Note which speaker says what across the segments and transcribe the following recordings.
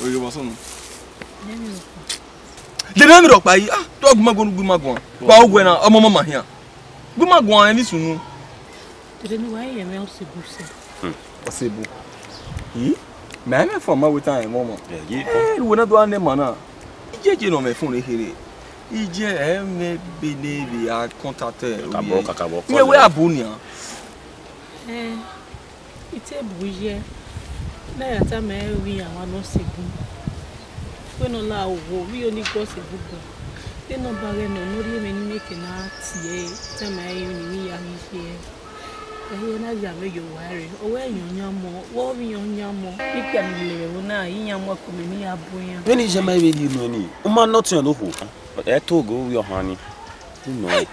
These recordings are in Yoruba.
Speaker 1: Oye, what's on? The name of my dog Magon. Wow, when I'm a mama here. Gumaguan, and this one.
Speaker 2: Then why am I also
Speaker 1: Possible. Man, for my time, Mama. Yeah, we're not doing them, man. You know, my phone here. Ije me benevi a contacter. Yeah, we are Bunia.
Speaker 2: It's a bougie. Now, at a man, we are one of Cebu. When allow, we only go Cebu. They no bargain, no, even making out, yea, time I even here. I not have you worry. Oh, where you yamo, what we on yamo. You can live now, yamo coming near Boyan.
Speaker 3: When is your maybe you money? Uma not your no. But I told go your honey. You know.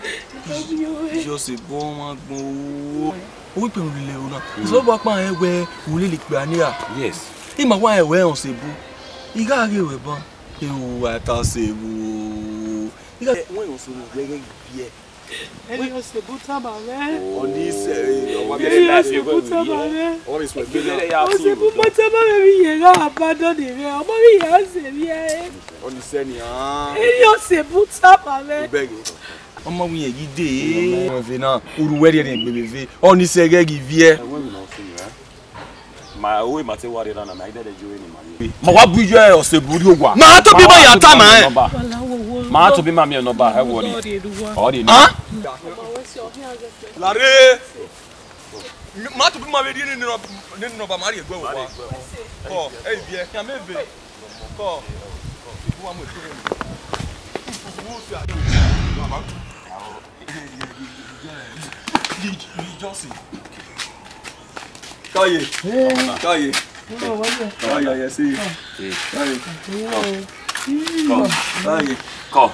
Speaker 1: Just a bomb. We can relay. So, what my way will lick Bania?
Speaker 3: Yes.
Speaker 1: In my way, where on Cebu. You got to give a you at Cebu. You got one also very yeah.
Speaker 2: And you say, Buta, man.
Speaker 1: On this,
Speaker 2: what is my baby? I was a Buta, baby. I abandoned him.
Speaker 1: On the senior.
Speaker 2: And you say, Buta, man.
Speaker 1: Ọmọ mi yegi de o ve na uruwere ni gbebeve oni sege gi vie
Speaker 3: ma o ma te wari na ma ide de jo ni ma
Speaker 1: ma wa buju e o se buri ogwa
Speaker 3: ma to bi ma ya ta ma to bi ma mi no ba e wo ni o di ni
Speaker 1: lare ma to bi ma be di ni no ba ma ri egbe wo wa ko e vie ya me ve ko ibu wa mo to Calle. Calle. Calle, ya sí. Calle. Calle.
Speaker 3: Co.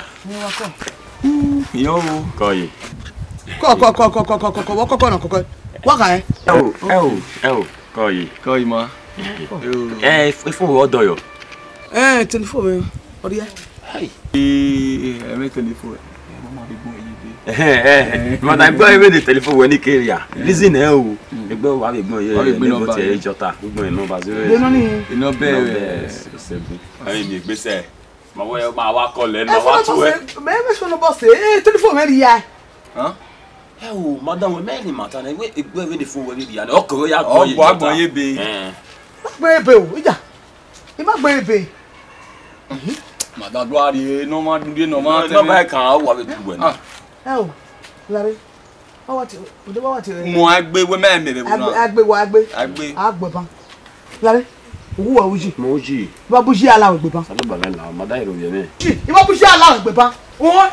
Speaker 1: Yo.
Speaker 3: Calle.
Speaker 4: Co. Waka
Speaker 3: Calle.
Speaker 1: Calle ma.
Speaker 3: Ifun o do yo.
Speaker 4: Telephone. Ori e.
Speaker 3: Hey.
Speaker 1: Me telephone.
Speaker 3: But I'm going with the telephone when he carry ya. Listen o. Egbe wa be gbon ye. Egbe no ti e jota. Gbon e number 0.
Speaker 4: De no ni.
Speaker 1: No be.
Speaker 3: Ayi mi gbese. Ma wa call le ma wa tu e.
Speaker 4: Me so no boss e. Telephone me ri ya.
Speaker 1: Huh?
Speaker 3: O madam we me ni mata na egbe we the phone we ri ya. Okoro ya
Speaker 1: gbon ye. Gbon ye be.
Speaker 4: Gbon ebe o. Ija. I ma gbon ebe.
Speaker 1: Madam do ari no ma dun de no ma
Speaker 3: no ba kan wa be tu we na.
Speaker 4: Oh, Larry. What?
Speaker 1: Mo agbe we me me be na.
Speaker 4: Agbe ban. Larry. Owu awuji.
Speaker 3: Mo ji.
Speaker 4: Ba buji ala agbe ban.
Speaker 3: Salo ba me la, ma da iro ye me.
Speaker 4: Ji, iba buji ala agbe ban. O.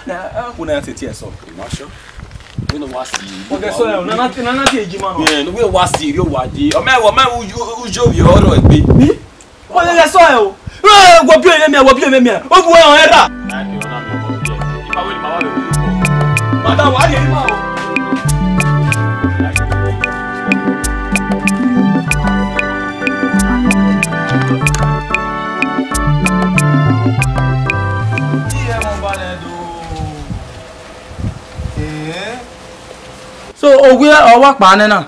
Speaker 1: Na ko na tete so.
Speaker 3: Ma sure. We no wa si.
Speaker 1: O de so e na ti ejima no.
Speaker 3: Yeah, no we wa si ri o wa di. O me ujo bi oro egbe.
Speaker 1: Ni? O de so e o. Wo bi eme me. O bu e on era. Madam, why are you now?
Speaker 5: So owe owa pa ne na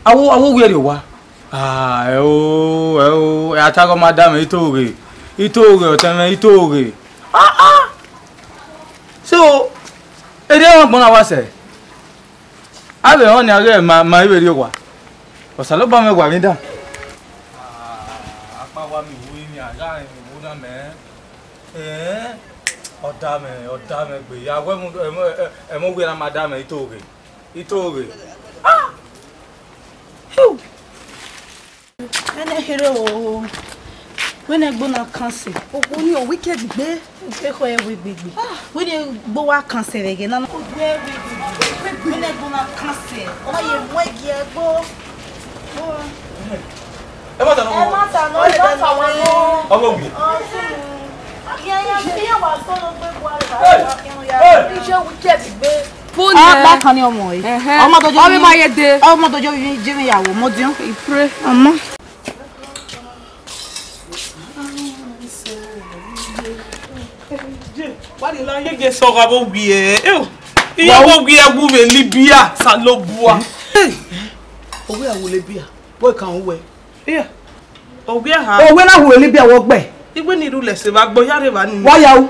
Speaker 5: awo we re wa e atago madam itoge oteme itoge so ere won gbon wa se abe won ni are ma ibe ri wa osalo ba me gwa mi da apa wa mi wo ni aga mi wo na me oda me gbe ya we mu e mo we na madam itoge
Speaker 2: Ene hero when I go na cancel.
Speaker 6: O ni o wicked gbe.
Speaker 2: Pe ko e we gbegbe.
Speaker 6: When you go wa cancel again na.
Speaker 2: O gbe we when I go na cancel.
Speaker 6: O ye mwegi egbo.
Speaker 1: E ma ta no. Omo wi.
Speaker 6: Ya wa so no gbe bo ara. Ise wicked gbe.
Speaker 4: Ba kan ni ọmọ yi. Ọmọ tó jẹ́
Speaker 6: mi ma ye de.
Speaker 4: Ọmọ tó jẹ́ mi ìyàwó mo din.
Speaker 6: Ipre ọmọ.
Speaker 1: Why the line you get so about we
Speaker 7: Iya wo gbe egbu be Libya salobua.
Speaker 4: Owe awo Libya. Boy kan we.
Speaker 7: Iya. Owe ha.
Speaker 4: Owe na wo Libya wo gbe.
Speaker 7: Igbe ni rule se ba gbo yare ba ni.
Speaker 4: Wa ya o.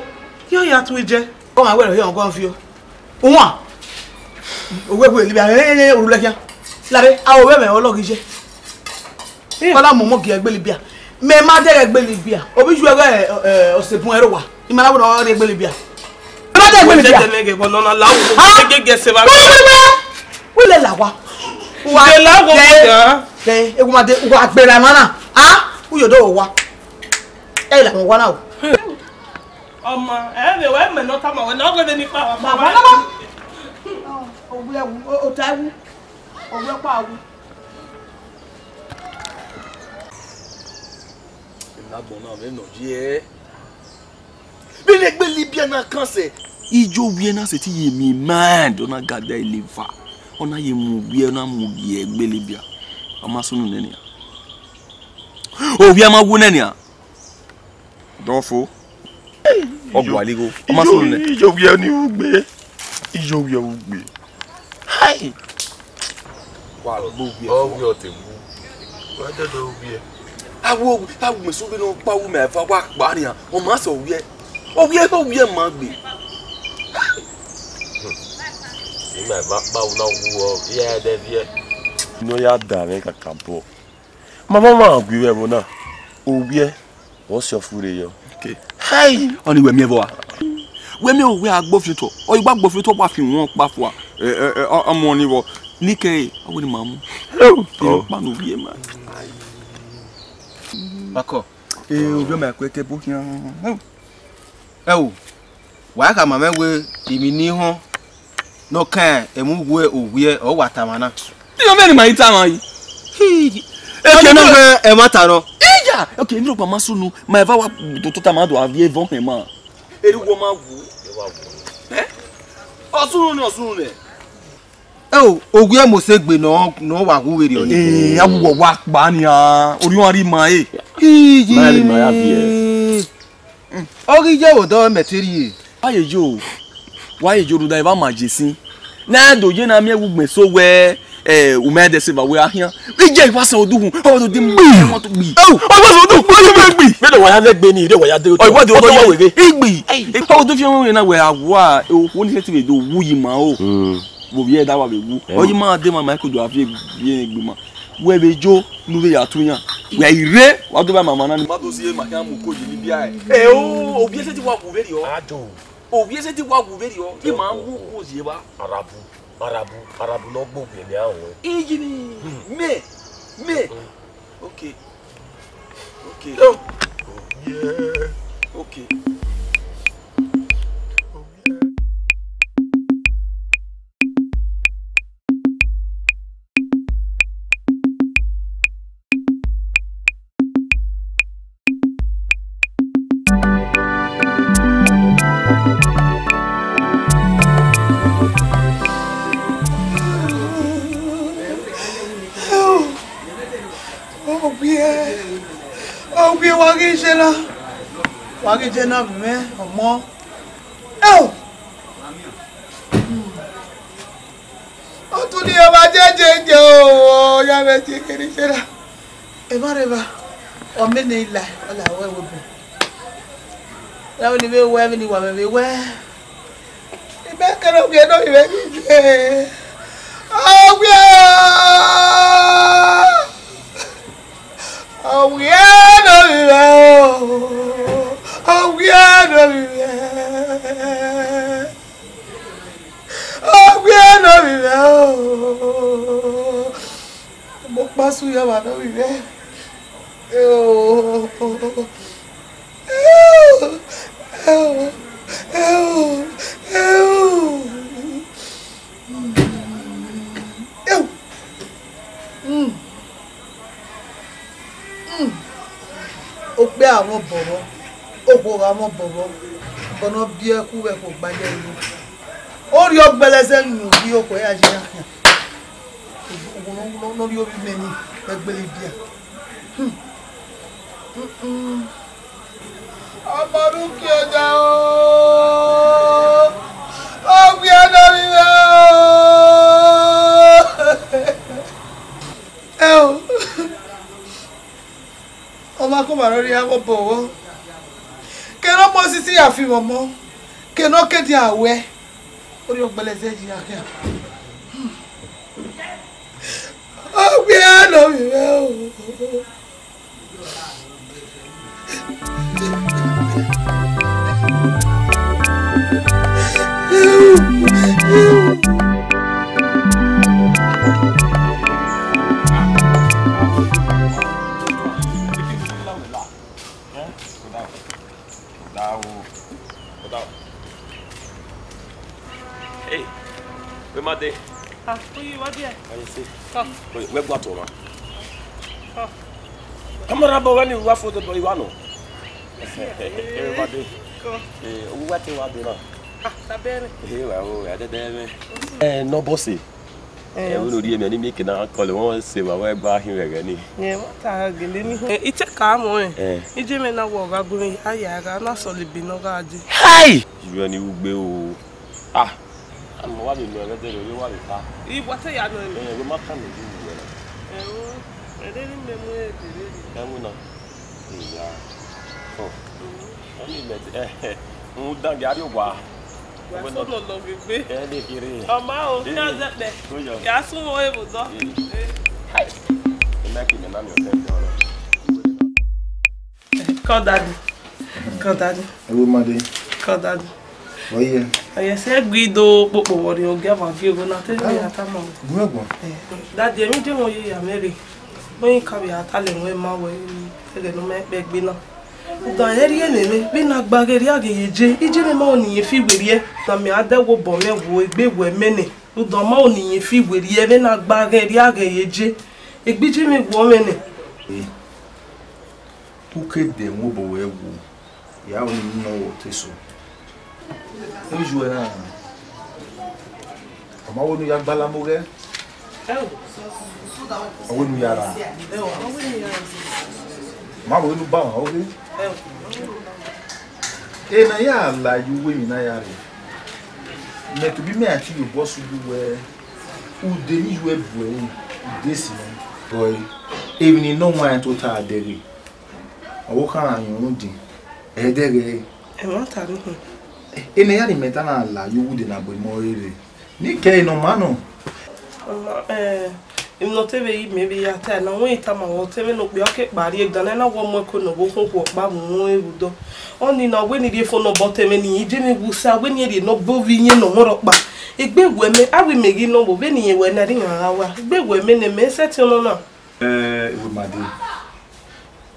Speaker 7: Yo ya tu je.
Speaker 4: Ko ma we ro yo nkan fi o. Owa. Owe wo Libya orule kian. Lare awo we me ologi je. Kola mo mo ki egbe Libya. Me ma de egbe Libya. Obi ju egbe osepun ero wa. Imala wo do egbe Libya. Ma de egbe Libya.
Speaker 7: Nege ko nona lawo gege se ba.
Speaker 4: Wo le lawa. Wa
Speaker 7: le lawo ga.
Speaker 4: Le e ko ma de ko agbera mana. Ah, wo yo do wa. E la mo wa na o.
Speaker 7: Ọmọ ẹ we me no ta ma we na go de ni pa wa.
Speaker 4: Baba na ba. Owe o ta wu. Owe pa wu.
Speaker 1: Bon non mais non je mais les gbe Libya na kan se ijo wie na se ti ye mi mind ona gada eleva ona ye mu wie na mu wie gbe Libya ama sunu nenia o wie ma wu nenia donfo ogbo aligo ama sunu ne
Speaker 3: ijo wie ni ugbe ijo wie ugbe hai
Speaker 1: wa bo wie
Speaker 3: o wie o te wu wa de do wie
Speaker 1: awo me so be no pa wu me fa wa pa ni o ma so wie o wie ma gbe
Speaker 3: ni ma ba una wu o ye de vie no ya da me ka kampo mama ma gbe we mo na o wie o so fure yo
Speaker 1: okay
Speaker 3: hai
Speaker 1: oni we mi evo we mi o we agbofin to o igba agbofin to pa fi won pa fo omo ni wo nike awo ni mamu o pa no wie ma
Speaker 5: Bako.
Speaker 1: Obi ma kweke bo hian.
Speaker 5: Ewo. Wa ka mama we imi ni ho. No kan emu we owie o watamana.
Speaker 1: Ti o me ni ma ita ma yi.
Speaker 5: E no we e mata no.
Speaker 1: Eja. Okay, ni ro pa masunu, ma eva wa to ta ma do avie von he ma. Eri wo ma wu. Osunu ne.
Speaker 5: Ewo, owie mo se gbe no wa wu were oni.
Speaker 1: Abuwo wa pa ni a. Ori won ri ma e.
Speaker 3: Mari ma ya vie.
Speaker 5: Ori je o do meteri.
Speaker 1: Why you do that ba ma jesin. Na do je na mi ewu gbe so we umede se ba we ahia. We je wa se oduhun. O do dim mo to gbi. O wa se oduhun, o ye gbi.
Speaker 3: Me do wa ya le gbe ni, de wa ya de o.
Speaker 1: O wa de o do ye were. Igbi. O do fi won na we awa o ni se ti do wu yi ma o. Bo bi e da wa be wu. O yi ma de ma Michael do afie bi egbi ma. We be jo nu be ya tuyan. We ire wa do ba mama na ni. Ma do si e ma kan mu ko je ni bia e. O bi e se ti wa ku veri o.
Speaker 3: Ajo.
Speaker 1: O bi e se ti wa ku veri o. Ki ma mu ko je ba.
Speaker 3: Arabu no gbo gbe ni awon.
Speaker 1: Iji ni. Me. Okay.
Speaker 3: Oh. Yeah.
Speaker 1: Okay.
Speaker 4: Wagi jena me omo. O tu ni o ba jeje o ya be ti kiri sera. E ba o me ni la ola we wo be. La ni be we ni wa me we. E be kero ge no ibe ni se. O gbe. Oh, we are no. Oh, we are no. Mo pasu ya ba no ibe. O pe àwọn bobo o ko ra mo bobo kono bi e ku we ko gbaje ilu o ri ogbelese nu bi o ko ya se no ri obi meni egbele bia amaru ki oja o gbe ana mi lórí àwọn bọ̀wọ́ kẹ́nà mọ́ sí sí àfihàn mọ́ kẹ́nà kéde àwẹ́ orí ọgbẹ́lẹ́sẹ̀ yìí àkẹ́ ọgbẹ́ àná mi rẹ̀ o.
Speaker 3: Hey, where my day?
Speaker 7: Who you what there?
Speaker 3: What you say?
Speaker 7: Come.
Speaker 3: Wait, where got to, man?
Speaker 7: Come.
Speaker 3: Come on, about when you were for the boy, you know. Everybody.
Speaker 7: Come.
Speaker 3: What you want to know?
Speaker 7: Tá bem.
Speaker 3: Well, I did no bossy. We know the me making a call one say we buy him again.
Speaker 7: Yeah, what tá gele ni. Ite ka mo e. Ije me na wo ga gbin aya ga na so le bi no ga di.
Speaker 3: Hi! You ni ugbe o. Ah. I'm wa mi no e de lo wa le ta.
Speaker 7: I what ya no ni.
Speaker 3: We ma kan ni ju.
Speaker 7: E de ni me mo e de.
Speaker 3: E mu na. Ya. Oh. Oni me mu dan ga ri wa.
Speaker 7: Wa so no lo gbe.
Speaker 3: E de kiri.
Speaker 7: Oma o ni aze pe. Ya sun wo e bu zo.
Speaker 3: Hi. E ma ki me na mi o se
Speaker 7: Call daddy. Call daddy.
Speaker 5: Hello, Madi.
Speaker 7: Call daddy.
Speaker 5: Why here?
Speaker 7: Aye se Guido popo wori o ge va fi ogo na te ya ta mo.
Speaker 5: Gbogbo.
Speaker 7: Daddy mi de mo ye ya mere. Mo yin ka bi ata le mo e ma wo ele no me pe gbe na. Udan eri eneme bi na gbageri ageyeje ije me ma oni fi gberie na mi adewo bo me wo egbewo emene. Udan ma oni fi gberie bi na gbageri ageyeje egbije mi wo mene.
Speaker 5: Uke de mo bo we wo. Ya oni no wo teso. E ju na. Ama wo nu ya gbala mo ge. Wo nu ya ra. Ma wo nu ba wa o ge. E na ya la you we mi na ya re. Me to bi me ati yo boss du we. U de ni ju e bu e. U de si no. Boy. Even no one to ta deri. Owo kan ayun din. E dere.
Speaker 7: E mo ta ni.
Speaker 5: E na ya ri meta na la you would na bo mo rere. Ni ke no mano.
Speaker 7: No teve yi maybe ya ta na won ita ma wo teve no pe o ke pari e gan na wo mo ko no bo kun ko pa mu ebudo oni na we ni de fo no bo teme ni ije me busa we ni de no bo vi yin no mo ro pa egbewu eme awi megi no bo be ni yen we na ri han wa egbewu eme ne me set no na
Speaker 5: we Madi.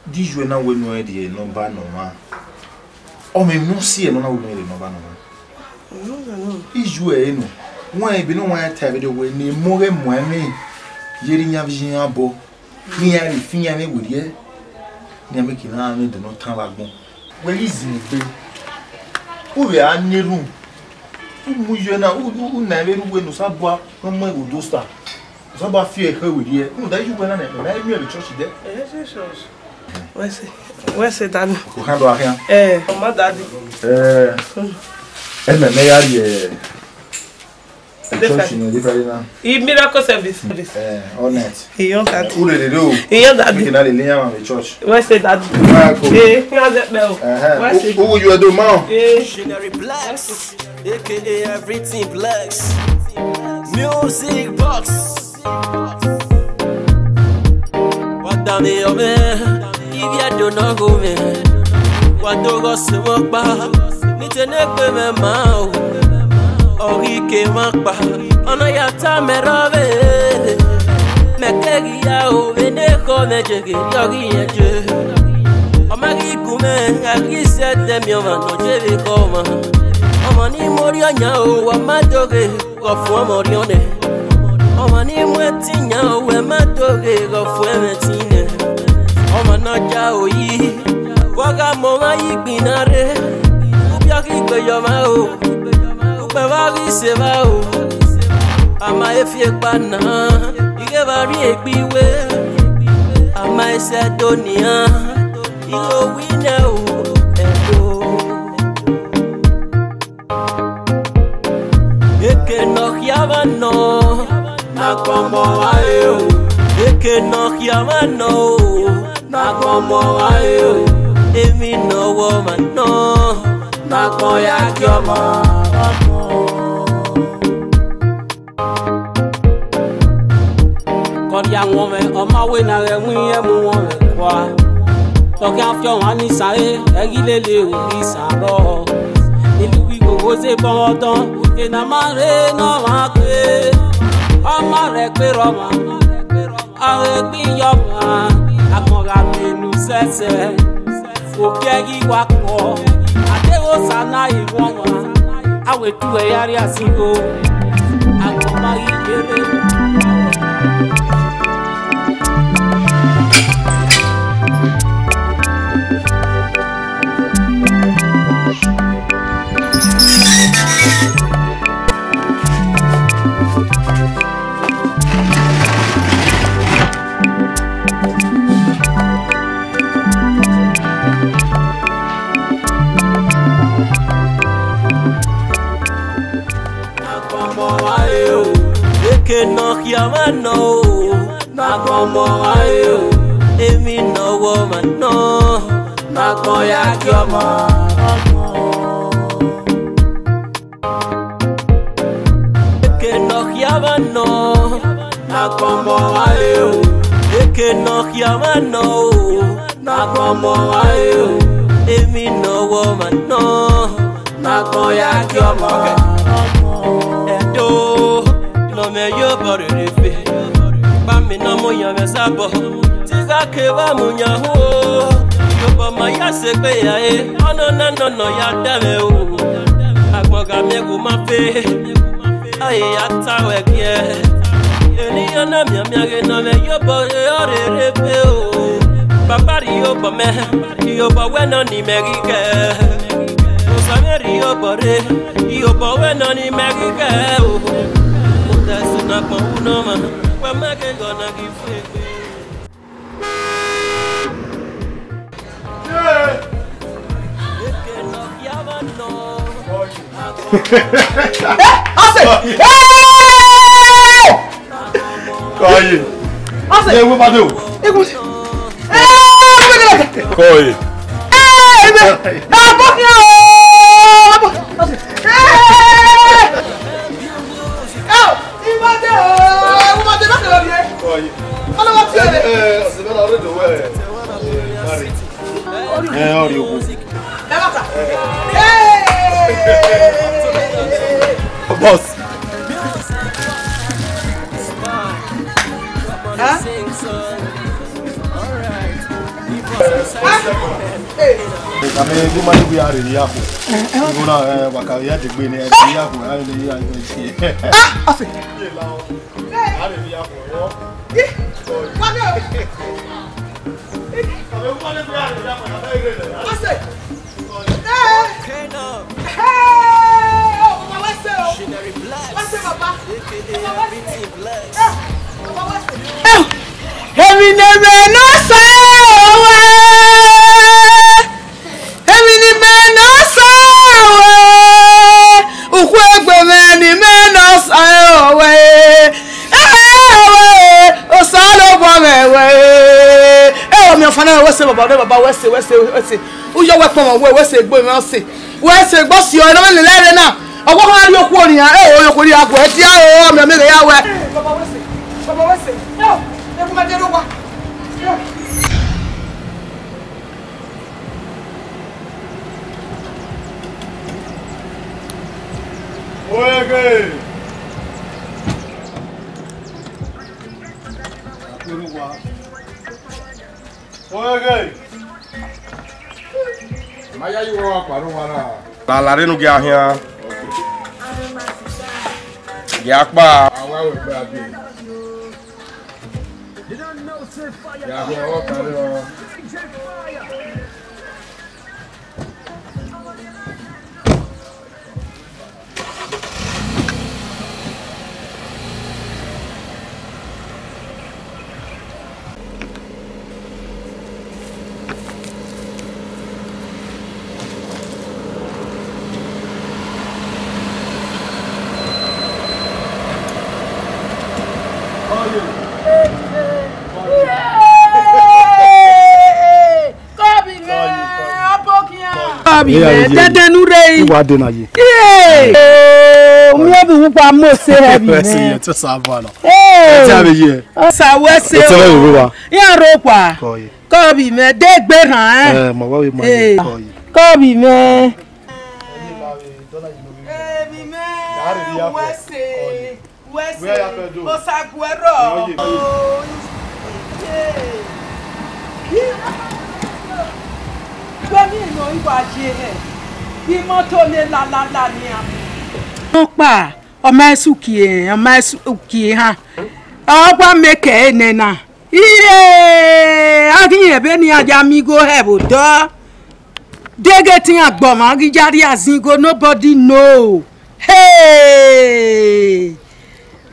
Speaker 5: Di ju na we no e de no ba no ma. O me no si e no na we no ba no ma.
Speaker 7: no
Speaker 5: Iju e no. Won e bi no wan ta be de we ni mo re mo ame. Yeri nya vision abo ni ya ri finya me wodie ni ame kina me de no tan lagbon we izin pe o be aniru o mu je na o na be ru we no sabua no mo e do star sabua fi e ka wodie no da ju na na mi e church de
Speaker 7: church we se dan
Speaker 5: ko kan do ahia
Speaker 7: o ma daddy
Speaker 5: e me ya ri church no different na
Speaker 7: I miracle service
Speaker 5: all night
Speaker 7: yon daddy
Speaker 5: o le do
Speaker 7: yon daddy
Speaker 5: kina le liya ma church
Speaker 7: we se daddy yon ze pe o we se
Speaker 5: who you do man
Speaker 8: Missionary Blacks, aka Everything Blacks. Music Box. What da me o me? If you do not go me, what do go se mo pa? Ni te ne pe me ma o. Ori ke ma pa. Ona ya ta me rove. Me ke ya o me ne ko me jege yogi ye. Omagi kume ngaki sete mi oma no jevi koma. Omani mori anya o amadoge go fu mori one. Omani mweti nya o amadoge go fu emetine. Omana ja oyi waga mo ma igbinare. Ubia ki gbe yo ma o. Upe wa ri se ba o. Ama efie pa na ige ba ri egbiwe. Ama ese donia you we know Eke no yavano na como ayo Eke no yavano Nagomo ayo, emi no woman no. Nagoya kyomo. Kodia woman, on my way na re mu woman kwa. Toki afyo wani sae, egilele uri saro. Iluwi go se bon ina mare no makwe. Amare pe roma. Are bi yoma. Amoga menu sese. Okiegi wako. Adewo sana iwoma. Awe tu e yari asingo. Agoma yere. No yamano nagomo ayo emi no woman no nagoya kyomo no yamano nagomo ayo no yamano nagomo ayo emi no woman no nagoya kyomo no me yo borife ba mi no mo yan mesabo ti ga ke ba mu yan ho yo ba ma ya se pe ya e ono no ya dame o agbon ga me go ma fe aye ya ta we kie eni yo na mi age no me yo borife o papa ri yo ba me yo ba we no ni me ke o sa me ri yo bore yo ba we no ni me ke o that's not my woman. We're making gonna give it.
Speaker 1: Boss.
Speaker 5: Kami di mana biar ini aku. Guna bakal ya di sini ini aku ada di sini.
Speaker 4: Asik.
Speaker 5: Ada di aku.
Speaker 4: Mana?
Speaker 5: Kami mana biar ini aku ada di sini.
Speaker 4: Asik. Èmi ni mẹ́nà sáwẹ́. Èmi ni mẹ́nà sáwẹ́. Òkú ẹgbẹ́ mẹ́ni mẹ́nà sáwẹ́. Òsàlọ́bọ̀ mẹ́wẹ́. Mi ò fana wẹ́sẹ̀ bàbá wẹ́sẹ̀. Uyọ wẹ́pọ̀ mọ̀ wẹ́sẹ̀ gbọ́ mi ọ̀sẹ̀. Wẹ́sẹ̀ gbọ́ sí ọ ẹ̀ lọ́wọ́ lẹ́rẹ̀ náà. Ọgbọ́n kan á rí okú ònìyàn. Oyoko rí àgbọ̀ ẹ̀ tí á ọmọ mi rẹ̀ yá wẹ́. Bàbá wẹ́sẹ̀.
Speaker 5: Maya you walk para. La la renu ge ahia. Ge apa? Awa we gba bi. Ya ge o kare o.
Speaker 4: Kabi dede nure.
Speaker 9: Iwa de na ye.
Speaker 4: O mi obi wupa mo se hebi me.
Speaker 9: Wesi ye to sabo ala.
Speaker 4: Ti
Speaker 9: ame ye.
Speaker 4: Sa wese.
Speaker 9: O tele wo wa.
Speaker 4: Yan ro pa.
Speaker 9: Ko ye.
Speaker 4: Kabi me de gberan
Speaker 9: Mo wa we mo ye ko ye.
Speaker 4: Kabi me. Wese. Osaguero. Gbẹ́mí ìnà ìwà ṣe ẹ̀ bí mọ́tò lè lálálá ní àmì. Wọ́n pa ọmọ ẹ̀sùn kì í hàn ọgbà mẹ́kẹ̀ ẹ̀ nẹ̀nà. Iye akínyẹ̀ bẹ́ẹ̀ ni ajá mi go ẹ̀bù dọ́. Dégé tí a gbọ̀ mọ́ gíjáde àzíngo nobody know.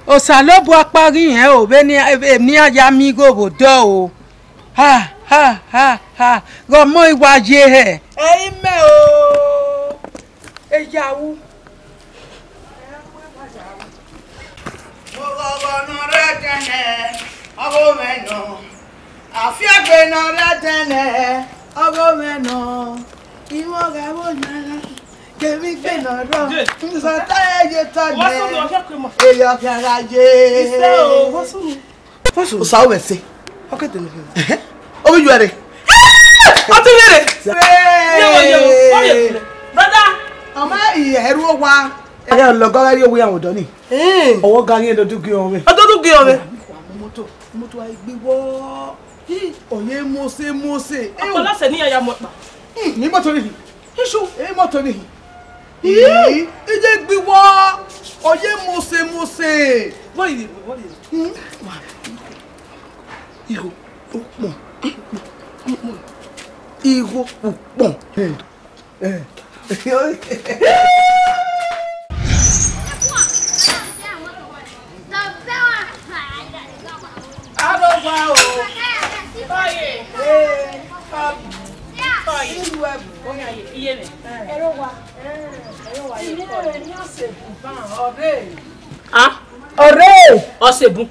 Speaker 4: Òsàlóbù apárí yẹn ò bẹ́ẹ̀ ni ajá mi go bò dọ́ o. Ha Gọmọ ìwà yé ẹ. Ẹyin mẹ́ o. Ẹyàwó. Mo gbọ́dọ̀ nà rẹ̀ tẹ́lẹ̀ ọgọ́ mẹ́nà. Àfíàgbé nà rẹ̀ tẹ́lẹ̀ ọgọ́ mẹ́nà. Ìwọ rẹ̀ wò nyàrá. Kèmí gbé nà rọ̀. Nsọ̀tà ẹ̀yẹ tọ́lẹ̀. Èyọ̀ kẹ̀rà yé. O sáwọ́ bẹ̀ sí. Okay, then. Oh, you are it. I'm doing it. Brother, am I here? Why? I am looking at you. We are done. Oh, what gang you do? Go away. I don't do go away. Moto, I be wo. Oh, ye Mose.
Speaker 7: Akola se ni aya mo pa.
Speaker 4: Ni moto ni. Isu, moto ni. Ije gbe wo. Oh, ye Mose.
Speaker 7: What is it?
Speaker 4: Iho, pon. Iho, pon. Ọ̀rẹ́
Speaker 7: Ọ̀sẹ̀bùn.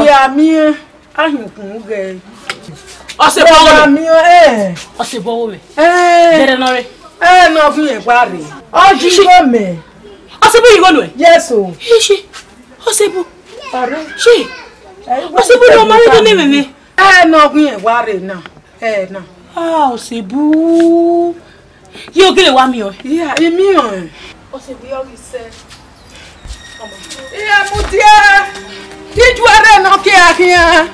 Speaker 4: Ya mi ahinkun ge.
Speaker 7: Ọ̀sẹ̀bọ̀wọ̀
Speaker 4: mi
Speaker 7: Ọ̀sẹ̀bọ̀wọ̀ me.
Speaker 4: Dede
Speaker 7: no re.
Speaker 4: No fun e pare. Ojigo me.
Speaker 7: Ọ̀sẹ̀bù yigo no e.
Speaker 4: Yes o.
Speaker 7: Ishi. Ọ̀sẹ̀bù.
Speaker 4: Pare.
Speaker 7: Shi. Ọ̀sẹ̀bù no ma ri ni meme.
Speaker 4: No fun e pare na. Na.
Speaker 7: Ọ̀sẹ̀bù. Yo gele wa mi o.
Speaker 4: Ya, emi o.
Speaker 7: Ọ̀sẹ̀bù yo wi se.
Speaker 4: Iya mutia. Kijuare no ke akia.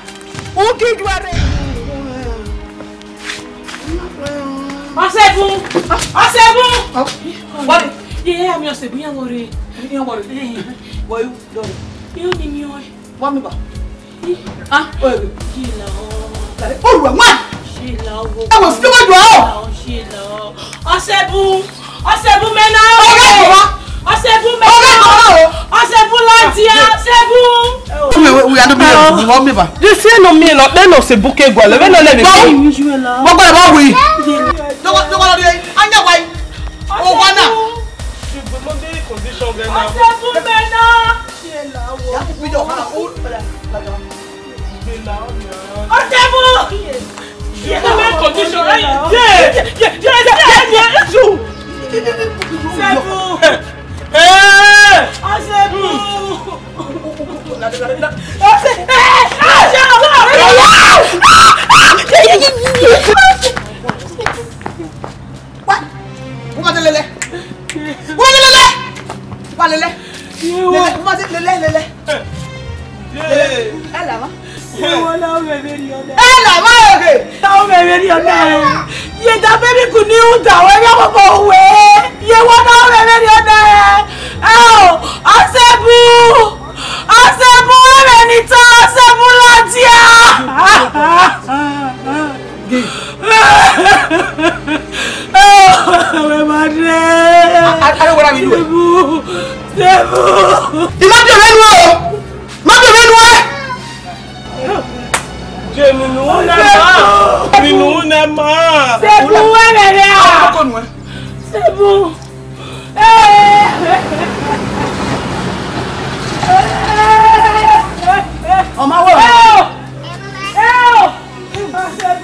Speaker 4: Un kijuare.
Speaker 7: Ọ̀sẹ̀bù. What? Yeah, mi Ọ̀sẹ̀bù yan wore. Yan wore.
Speaker 4: Boy, do.
Speaker 7: Yo ni mi o.
Speaker 4: Wa mi ba.
Speaker 7: Sheila.
Speaker 4: Olúwa ma.
Speaker 7: Sheila wo.
Speaker 4: E wo fi wa do o.
Speaker 7: Sheila. Ọ̀sẹ̀bù mena. Ọ̀sẹ̀bù lantia, Ọ̀sẹ̀bù.
Speaker 4: We are not me. Want me ba.
Speaker 7: You say no me no, then Ọ̀sẹ̀bù ke gwa. Le no le me.
Speaker 4: Mo gba ba wi. Do wa ri anya wa. O wa na.
Speaker 7: Ọ̀sẹ̀bù mena.
Speaker 4: Sheila wo. Ya ku do ha o.
Speaker 7: Ọ̀sẹ̀bù. Yeah, the main condition, right? Yeah. Ọ̀sẹ̀bù. Ọ̀sẹ̀bù.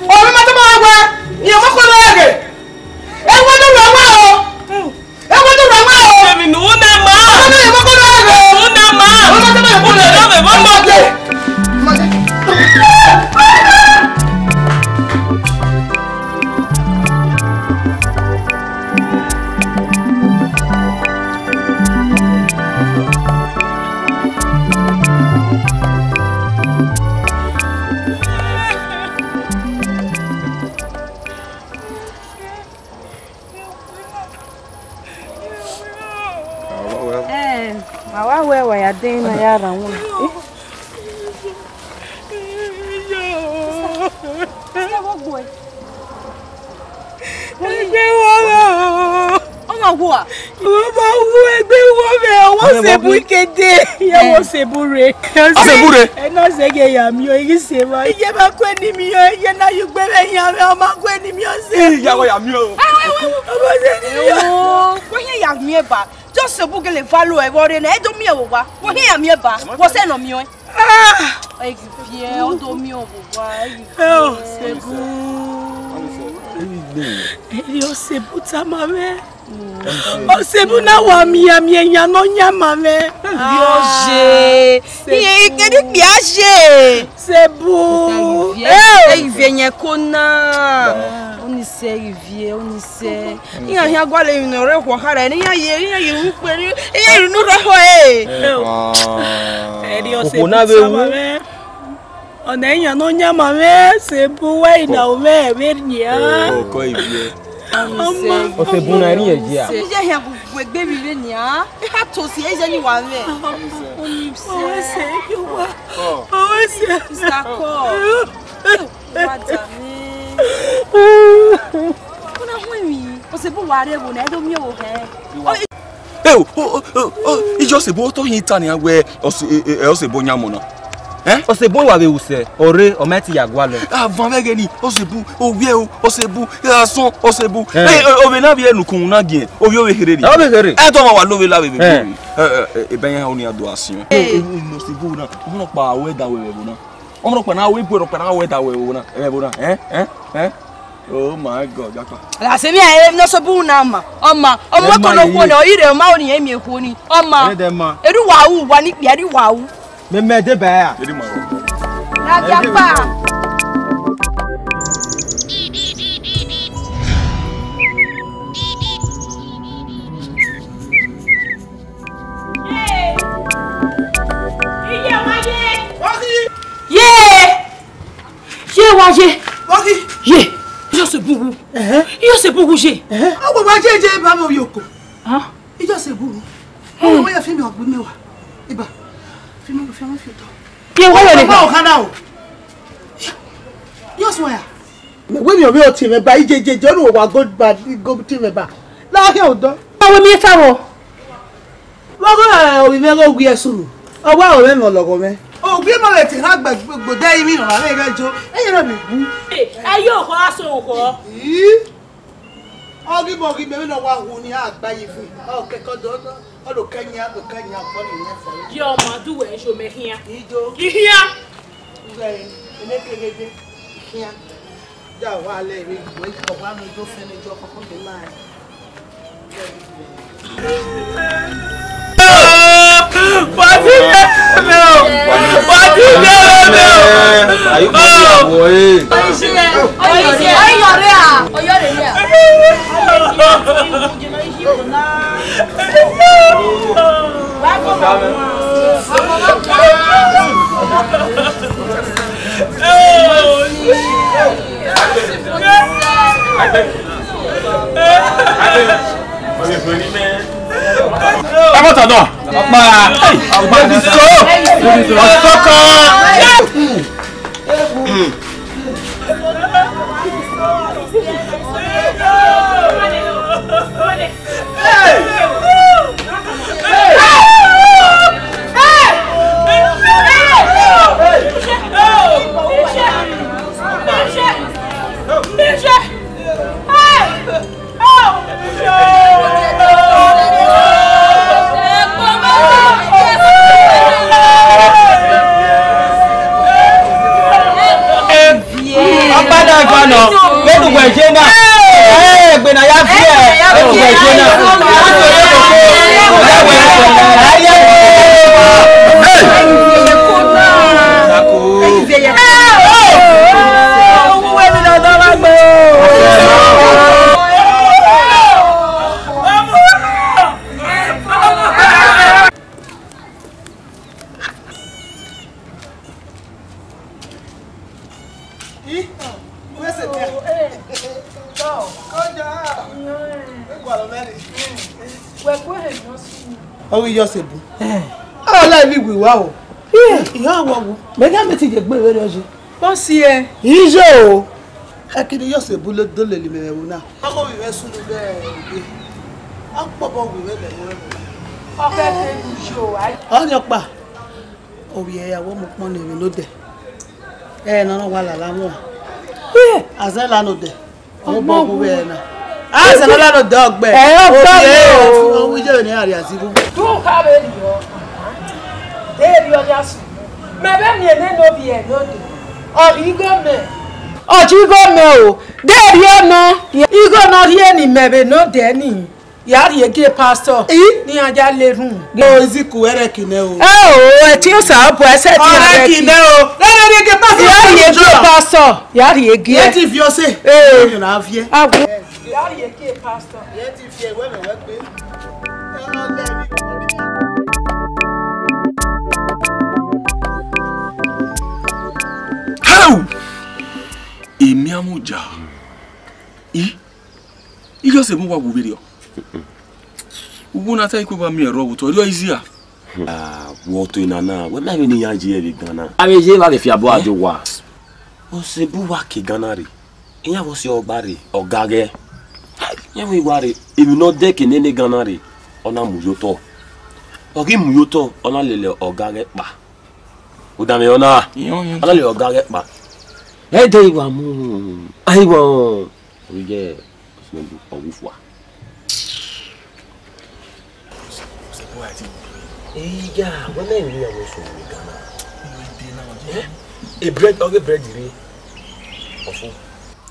Speaker 4: Oh,
Speaker 6: one. What boy? What? Just a book and follow a word and I don't mean what here am here back. What's that on me? Ah, I don't mean Yo sebu tamame. O sebu na wa mi enya no nyama me. Yo je. Ye kedi biaje. Sebu. Eh, vienye kona. Oni se vie, oni se. Iya hia gwale yin re ho hara ni ya ye nkperi. Iya ru no ho Yo sebu tamame. Ona enya no nyama me sebu wa ina o me vernia.
Speaker 1: Oh, ko ibie.
Speaker 6: O sebu na ri eji a. Se je hia gbegbe bi re ni a. E ha to si eje ni wa me. Oni se yo wa. O se sako. Wada mi. Kuna hwi. O sebu wa re wo na e do mi o he.
Speaker 1: Ijo sebu to yin tani awe o sebu nyamo na.
Speaker 10: O se bon wa be use ore o meti yagwa lo
Speaker 1: avant vege ni o se bu o wie o se bu son o se bu o be na bi enukun na gien o bi o be here ni
Speaker 10: o be here
Speaker 1: e to ma wa lo be la be e ben ya oni adoration no se bu na o no pa we da we bu na o no pa na we bu pa na we da we bu na oh my god gaka
Speaker 6: la se mi e no so bu na ma o ko no ko no ire ma o ni emi e ko ni o ma edu wa wu wa ni bi adu wa wu
Speaker 10: me de ba ya
Speaker 6: la japa Ye, il se bourou. Il se bourou j'ai.
Speaker 4: Ah bon, j'ai pas mon yoko. Hein? Il se bourou. Oh, moi il a fait mon bourou. Eh ben, fais-moi photo.
Speaker 6: Bien ouais les
Speaker 4: gars. Yo soya. Mais oui, mais on tire ba, il je no wa go tire ba. La ke odo.
Speaker 6: Awo mi fa wo.
Speaker 4: Wo go o mi me go gbe esuru. Owa o me mo logo me. O gbe mo le ti ha gbogbo dai mi no la le jo. E yo me bu.
Speaker 6: Ayo ko aso ko.
Speaker 4: Ogi bogi me no wa hu ni agbaye fun. O ke ko do o lo kanya ko ni me fo.
Speaker 6: Yo ma du we so me hia.
Speaker 4: Ijo.
Speaker 6: Hia.
Speaker 4: Ugai, ene kegede. Hia. Ja wa le mi we ko wa no jo fe ni jo ko ko de lai.
Speaker 1: Comment t'adore?
Speaker 4: Oh, you're so good. la vi wi wa o iya wa wo me ga me ti je gbe we loje
Speaker 6: Bọ́ sí ẹ.
Speaker 4: ijo o akini yo se bulo dole li me wo na ako wi we sunu be e apobo wi we le wo
Speaker 6: Ọ̀fẹ́ ṣe ìṣó ayé.
Speaker 4: onyo pa owi eyawo mo pon ni lo de na wa la la mo azela no de o bo wo we na azela no de ogbe o wi je ni ari asibu
Speaker 6: Tú ká bẹ́ẹ̀ ni yọ. Déèrí ọjà sùn. Mẹ̀bẹ́ mi èlé ló bí ẹ̀ lóde. Ọ̀rí gómẹ̀. Ọ̀jí gómẹ̀ o. Déèrí ọ̀nà. Igó náà rí ẹni mẹ̀bẹ̀ náà dẹ́ nìyí. Yàrá yege pastor ní ajá lérùn.
Speaker 4: o iziku ere kine o
Speaker 6: Ẹ tí ó sàábù ẹsẹ̀ tí ó rẹ̀ kí.
Speaker 4: kine o lere yege pastor
Speaker 6: Yàrá yege pastor. Yàrá yege
Speaker 4: ye
Speaker 6: ẹ.
Speaker 4: ti fi o se o na vie
Speaker 6: Àgbo. Yàrá yege pastor.
Speaker 4: ye ti fi ewe me we pe
Speaker 1: How? Èmi amuja. Iyo se mu wa wo video. Ubu na ta iko ba mi ero wo to ri easy a.
Speaker 3: Wo to ina na, we ma be ni yan je e Ghana. Ave je ba le fi abo ajo wa. O se bu wa ke Ghana re. Iyan wo se ogba re, oga ge. Yan we wa re, èmi no de ke ne Ghana re. Ona mu yo to. Ogi mu yo to, ona lele oga ge pa. O da me ona. Ona le oga ge pa. E de iwa mu. Ai wo. O je so bu owi fwa. Yeah, when I really was from Ghana. A bread, okay, bread,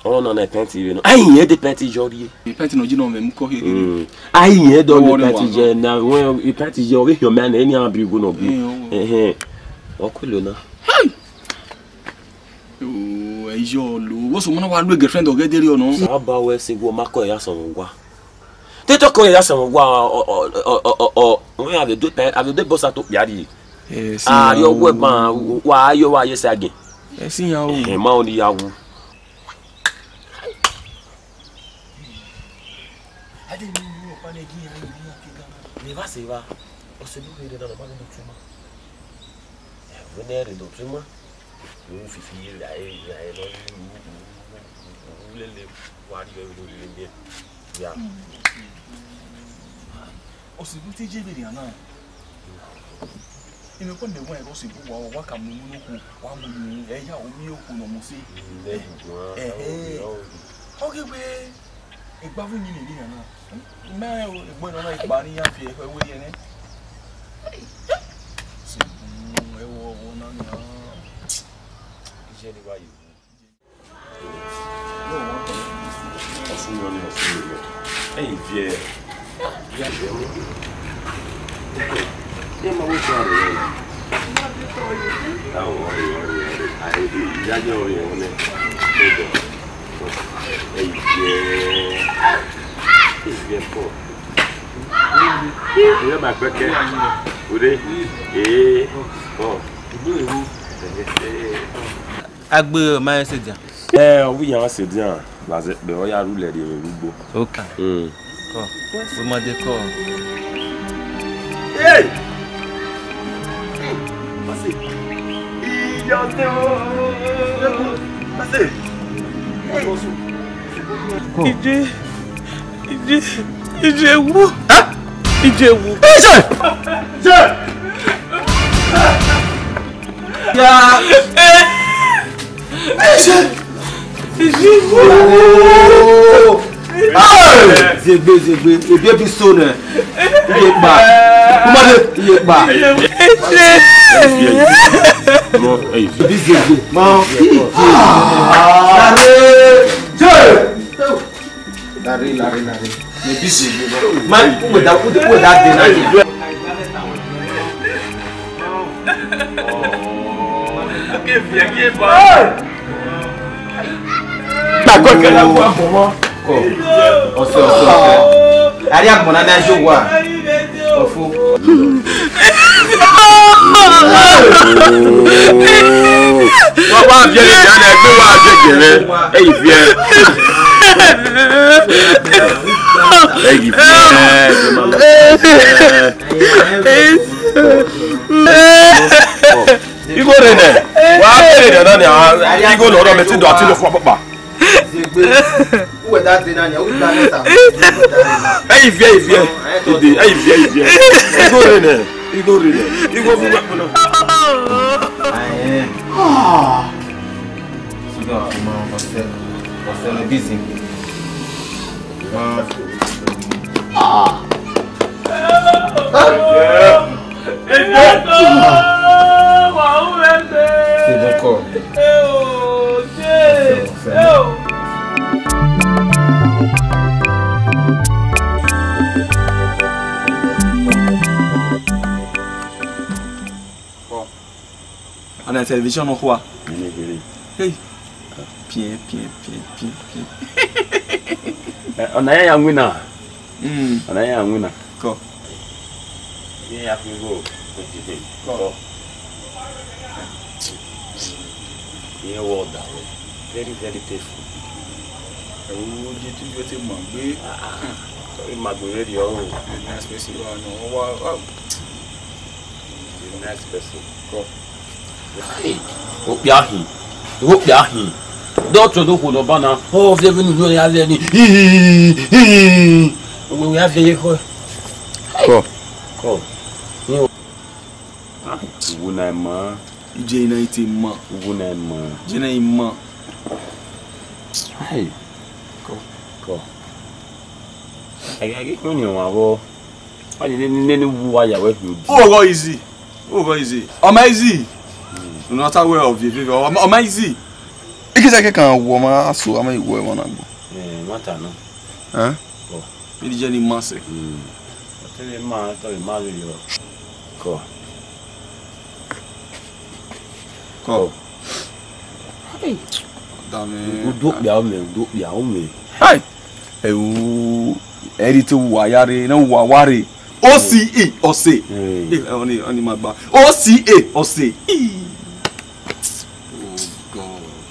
Speaker 3: oh, no, I can't even. I hear the petty jolly.
Speaker 1: The petty no gino me mko here.
Speaker 3: I hear the petty now. When you petty jolly, your man, any other people no be. Okulona.
Speaker 1: Hey! Oh, Ejolo. What's one of our girlfriend or get there or no?
Speaker 3: About where say go Marco Yasongwa. They talk on Yasongwa or we have the boss at Yadi. Your web man, why you are yes again?
Speaker 1: I see how
Speaker 3: Mauni Yawu. I didn't know upon again. Never say, or Cebu did not about the tumor. When there is no tumor, you feel I don't what you will do in there.
Speaker 1: Osibu ti je bere ana. Ime ko me won e osibu wa ka mu nu ku wa mu ni e ya omi oku no mo se. Oge gbe igba fun ni ni ana. Me egbo no na ipa ni ya fi e we ye ni. Sibu e wo na ni a.
Speaker 3: Ije ni wa yi.
Speaker 1: No one.
Speaker 3: Osun ni osun. Ei vie. Yeah, my way to
Speaker 10: Agbe ma se dia.
Speaker 3: Oui, on se dia. La be o ya roule de rugbo.
Speaker 10: OK. Vous m'en décor.
Speaker 3: Hey! Passez. Passez.
Speaker 7: Ije wu. Ije wu.
Speaker 3: Ya. Zegbe, ebi ebi so ne. Iye gba. Kumade iye gba. No, ebi zegbe. Mo. Lare. Ebi zegbe. Man, wo da de na ye. Que viens ba. Ba ko ke la wa mo. Ose. Ari agbona na jowa. Ofu. Wa
Speaker 1: On a la télévision en quoi? Hey. Bien.
Speaker 3: On a un winner. On a un winner.
Speaker 1: Quoi?
Speaker 3: Yeah, go. Go. Yeah, what that way? Very painful.
Speaker 1: Oh, you do it in my way.
Speaker 3: Sorry, my radio.
Speaker 1: Nice person. Wow.
Speaker 3: Nice person. Go. Hope yahi. Doctor do ko bana. Oh, vous venez nous regarder ni. We have here ko. Ko. Ni. Ah, wuna ma.
Speaker 1: Ije na ite ma.
Speaker 3: Wuna ma.
Speaker 1: Je na ima.
Speaker 3: Hey. Ko. Agagi ko ni wa wo. Ani ni wa ya we hu.
Speaker 1: Oh, go easy. Amazing. Not aware of you. Amazing. Ikisa ke kan wo ma aso ama iwo e wona gbo.
Speaker 3: Mata no.
Speaker 1: Ko. Bi je ni mase.
Speaker 3: Tele ma to ma le yo. Ko. Hey.
Speaker 1: Dame.
Speaker 3: Do bia o me.
Speaker 1: Hey. Ewu eri to wa yare na wa ware. OCA ose. Oni magba. OCA ose.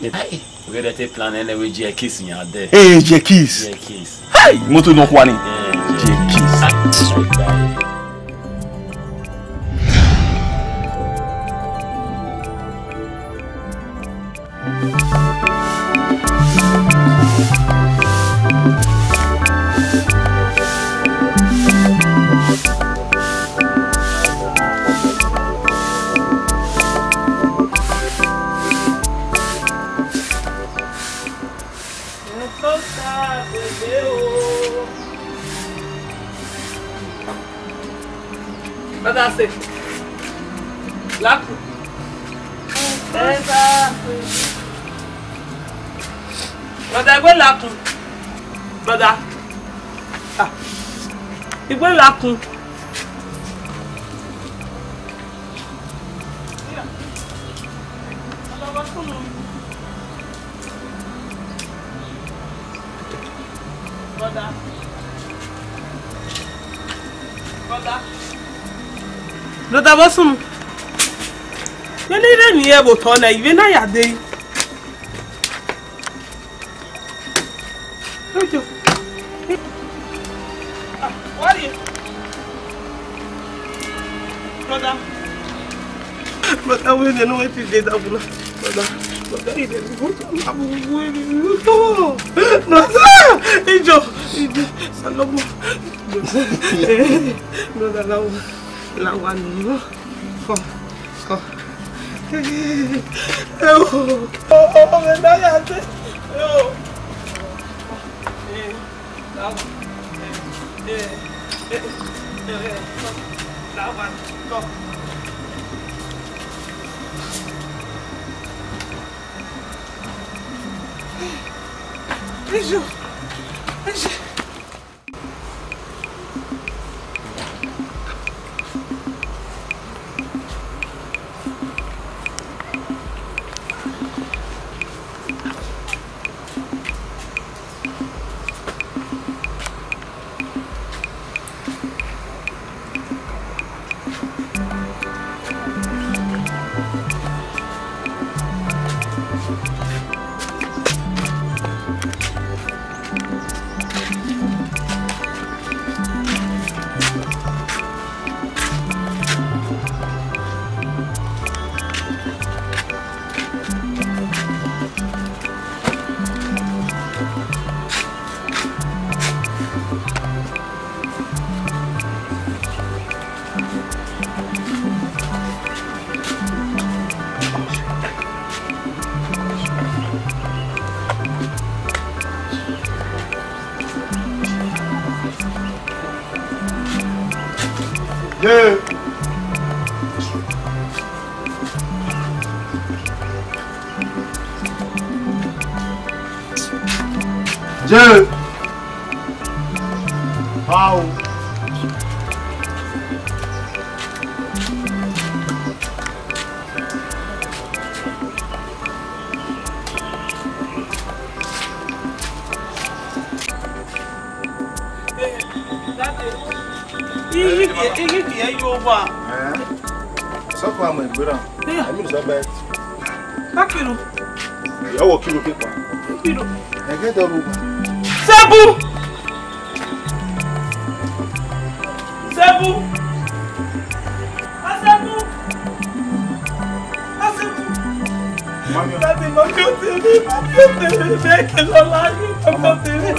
Speaker 3: Hey, we get a plan anyway. Kiss in your day.
Speaker 1: Hey, Kiss. Hey, moto no kwani. Kiss.
Speaker 7: Badase. Laku. Esa. Bada igwe laku. Bada. Ah. Igwe laku. Bada. Brother Bossum. You need any able to na even na ya dey. Ojo. What is? Brother. Brother, we don't know what is that bula. Brother, it is good. Abu no, Ijo. Salomo. Brother, Lawan no. Come. Oh, na ya te. Lawan. Come. Ijo.
Speaker 5: Yeah. Joe. How? So far, my brother. I mean, so bad.
Speaker 7: Kakiro.
Speaker 5: You are kilo paper.
Speaker 7: Kilo.
Speaker 5: I get the room.
Speaker 7: Sebu. Sebu. Asebu. Asebu.
Speaker 5: Mami.
Speaker 7: Daddy, mami o tele. Make it so long. Mami o tele.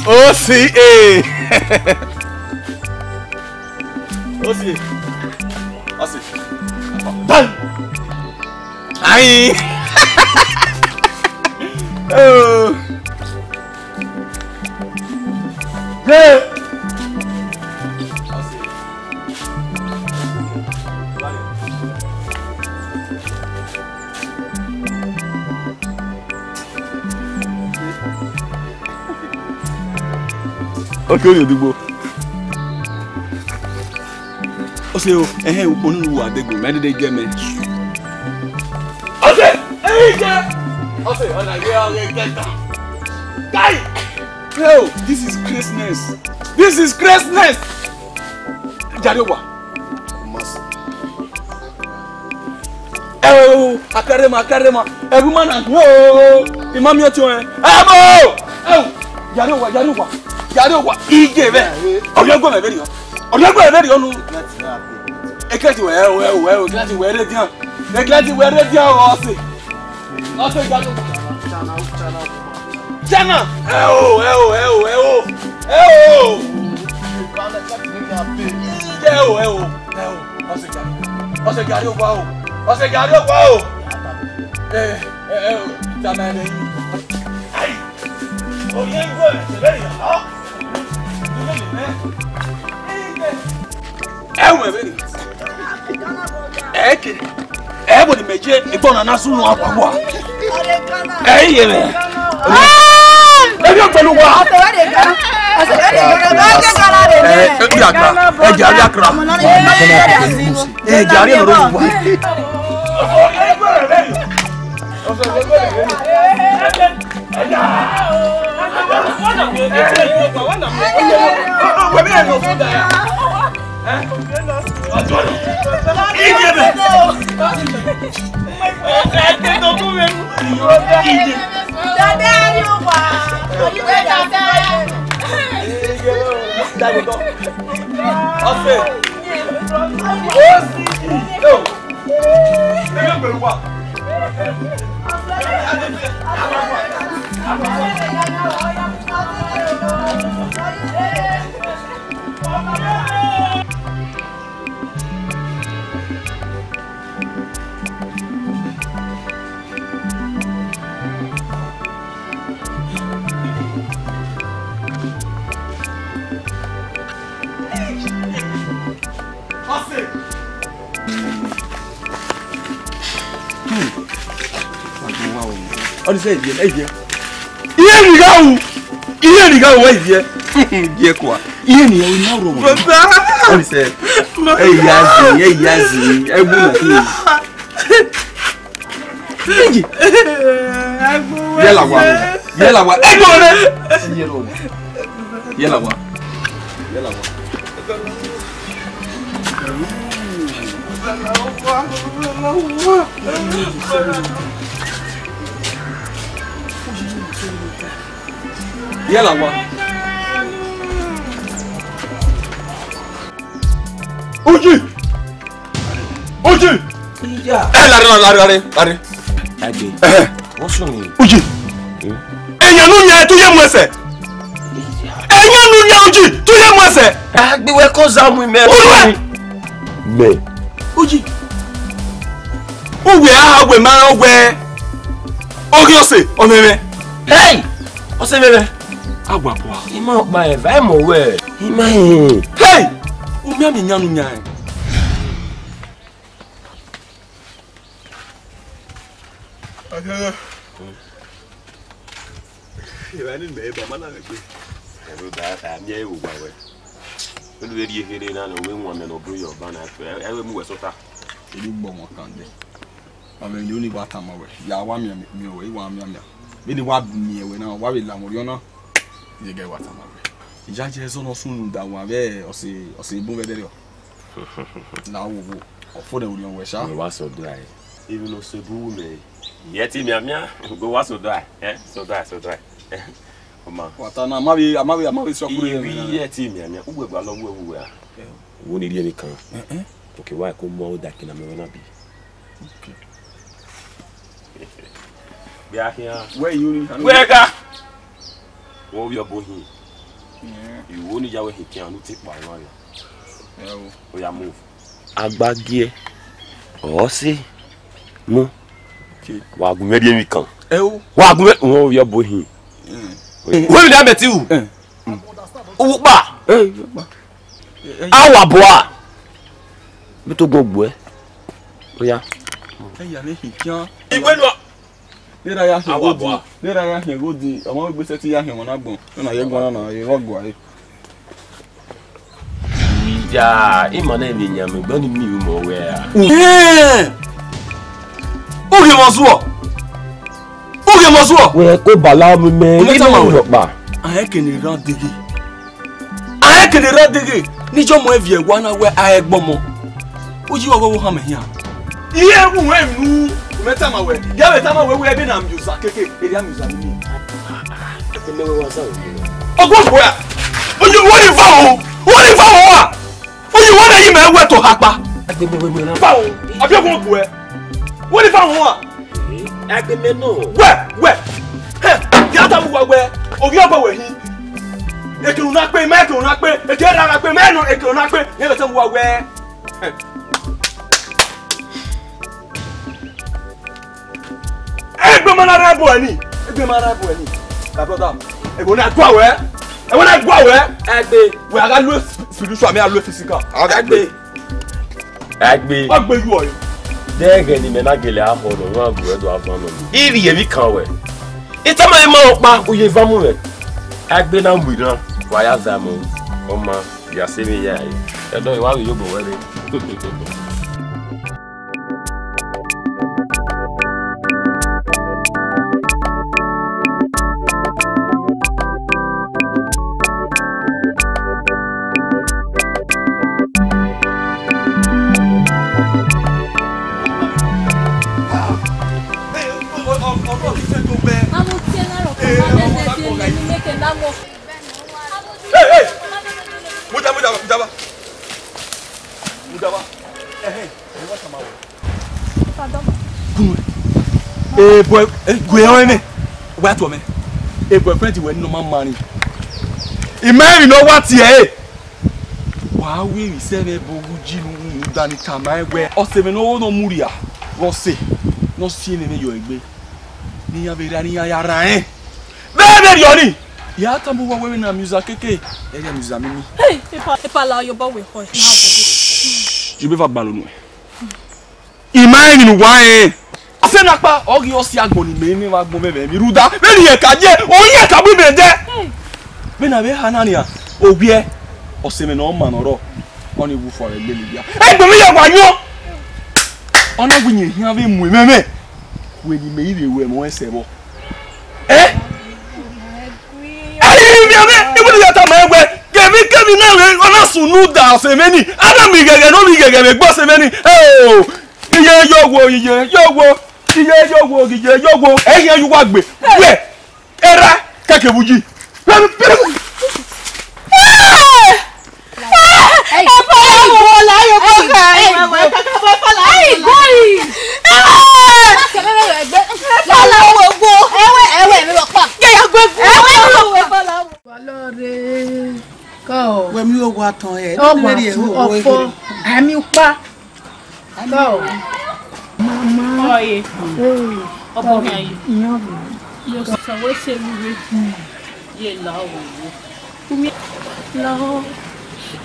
Speaker 1: OCA. OCA. OCA. Done. Aye. Oh. Yeah. Okay, you do. O se o, onu wa dego, me dey get me. O se, o se, ona we all get down. Guy! Yo, this is craziness. This is craziness. Jadewa. Mas. Akarema. Every man and Imam yo tio eh. Jadewa. Ije be. Oyogo me very. Oyogo me very onu. Eklati we ready. Eklati we ready o se. O se Jadewa. Chana. O se Jadewa o. Tamane. Ai. Oyengo se very. Everybody meje ibona nasu nu akwa. Yeme. Ebi o pelu wa. Jari akra. Jari ro wa. On sait bien, eh bien. Il est bien quoi. Il est bien on sait. Yazi, Yalla wa. Oji.
Speaker 3: Ija.
Speaker 1: Lare.
Speaker 3: Agbe. Wọ́n sọ ni.
Speaker 1: Oji. Eyan nu nya tó yẹ mu ẹsẹ̀. Eyan nu nya Oji tó yẹ mu ẹsẹ̀.
Speaker 3: Agbe we ko za mu me. Me.
Speaker 1: Oji. Owe agbe ma ogwe. Ogi ose omeme.
Speaker 3: Hey! Ose meme.
Speaker 1: Agwa po.
Speaker 3: Ima pa e vai mo we. Ima e.
Speaker 1: Hey! O mi ami nya nu nya.
Speaker 3: Ìwádìí mẹ́ bá má náà gbé. Ẹ̀rọ bá àmì ẹ̀ wò wáwẹ́. Olùwé rí ehéré náà ló wé wọn mẹ́nu ọ̀bùrú yọ̀ bá náà tó ẹ̀rọ mú wẹ̀ sọ́tà.
Speaker 1: Èyí gbọ́ wọn kan dẹ̀. Àwọn ènìyàn ní wàá tàmà wẹ̀. Yà wá mi ọ̀wẹ̀ ìwà mi àmì. Bí ni wàá mi ẹ̀wẹ̀ náà wàá rè làwọn orí ọ̀nà. Ìyẹ̀gẹ̀ wàá tàmà wẹ̀. Ìjà jẹ́ sọ́nà sún dàwọn abẹ́ ọ̀sẹ̀ ìbọn bẹ́ẹ̀ dẹ́rẹ́. Làwọn wo ọ̀fọ́dẹ̀ orí ọ̀wẹ̀ ṣá.
Speaker 3: Wá sọ̀dọ̀ àyè. Ibi ló ṣe bú mẹ́. Ìyẹn tí mi àmìá gbé wá sọ̀dọ̀ àyè. Sọ̀dọ̀ àyè. Ọmọ.
Speaker 1: Wàtá náà àmàwé sọ́kúrò yẹn.
Speaker 3: Ibi yẹ tí mi àmìá wúwo ẹ̀gbá lọ́wọ́ ewu ẹ̀. Wo ni rí ẹni kan? Òkè wáyé kó mọ́ ó dàkínà mẹ́wọ́n náà bí. Bí a fi hàn. Wẹ́ẹ̀ká. Wọ́n wí ọbọ̀ yìí. Ìwọ níyàwó ìkí àánú ti pa àwọn ayọ̀. Ó yá move. Agbági ẹ ọ̀ọ́sí mú wà gùn mẹ́rin èmi kan wà gùn mẹ́rin wọ́n yọ bó hin wọ́n mi dá mẹ́tí wù owó pa àwà bọ́ à bí tó gbogbo ẹ ó yá. Ìwé lọ.
Speaker 1: Nira ya hìn kó di ọmọ gbèsè tí ya hìn wọn náà gbọ̀n nínú ayé gbọ́n náà irọ́ gbọ́ ayé.
Speaker 3: Ìjà ìmọ̀ náà ni ìyàn mi gbọ́n ní mi ò mọ̀ wẹ́ à.
Speaker 1: Oge mọ̀ sùọ́.
Speaker 3: Wẹ́ kó bàlá mi mẹ́ nínú ìrọ̀pá.
Speaker 1: Àyẹ́ kìnì rán dégé níjọ́ mọ̀ ẹ̀fì ẹ̀wọ́ náà wẹ́ ayẹ́ gbọ́ mọ́. Ó yí ọgọ́wọ́ hàn mẹ́yìn à. Iye ẹ̀kú wẹ̀ nù mẹ́ta máa wẹ̀. Yàrá ìta máa wẹ̀ wẹ́ bí nà mùsà kéke èdè àmùsà nínú. Ọgbọ́n bọ̀ yà. Oye wọ́n ní fáwọn wa. Oye wọ́n náà yí mẹ́ wẹ́ tó hapa. Fáwọn àbíọ́kùn bù ẹ. Wọ́n ní fáwọn wa.
Speaker 3: Agbẹ́mẹ́ náà.
Speaker 1: Wẹ́. Yàtọ̀ wù wá wẹ́. Ògì ọgbà wẹ̀ yín. Èkìrùn náà pé mẹ́kìrùn náà pé èkìrùn náà pé mẹ́nu èkìrùn náà pé yẹ́n lọ́tọ̀ wù wá wẹ́. Ẹgbẹ́ máa náà bọ̀ ẹ̀ ní. Kàbọ̀dà. Ẹ̀gbọ́n náà gbọ́ àwẹ̀. Ẹgbẹ́. Wẹ̀ àgá ló spiritual mi àlọ́ physical.
Speaker 3: Ẹgbẹ́.
Speaker 1: Ọgbẹ́ yú ọ̀yọ́.
Speaker 3: Dẹ́gẹ̀ ni mẹ́ná gẹ̀lẹ́ àbọ̀ ọ̀nà wọn àbúrò ẹ̀dọ̀ àbọ̀ ọ̀nà mi. Ìrì yẹ̀mí kan wẹ̀. Ìtọ́mọ̀ ẹ̀ máa pa oyè ìfọ́mù rẹ̀. Ẹgbẹ́ náà wì náà wáyà zàmù ọmọ ìyàsẹ́ mi yá ẹ̀. Ẹ̀dọ́ ìwádìí yóò bọ̀ wẹ́rẹ́.
Speaker 1: Hey! Mujaba. Boy, go on me. What to me? A boyfriend when no man money. Imagine know what here. Wow, we say boguji no dani tamai we. O se me no muria. Go say. No see me yo egbe. Ni ya be ni ya ran. Bebe yoni. Ya tambu wa we na music keke. E ya music mimi.
Speaker 2: Hey, e pa la yo ba we ho.
Speaker 1: Je vais pas ballonner. Imagine why. Ase na pa ogi osi agboni me ni wa gbo me mi ruda. Me ni e ka je, o ye ka bu me de. Me na be hanania. Obie ose me no ma noro. Oni wu for egbe mi bia. E gbo mi ye wa yo. Ona gbo yin hian be mu me. We ni me ire we mo ese bo. Ayi mi ame, ibu ya ta ma egbe. Kemi na we ona sunu da ose me ni. Ana mi gege no mi gege me gbo se me ni. Iye yogwo eyan yu wa gbe we era keke buji
Speaker 2: Mama. Oye. Opo mi ayi. Yo so we se mi ye la wo. Umi la ho.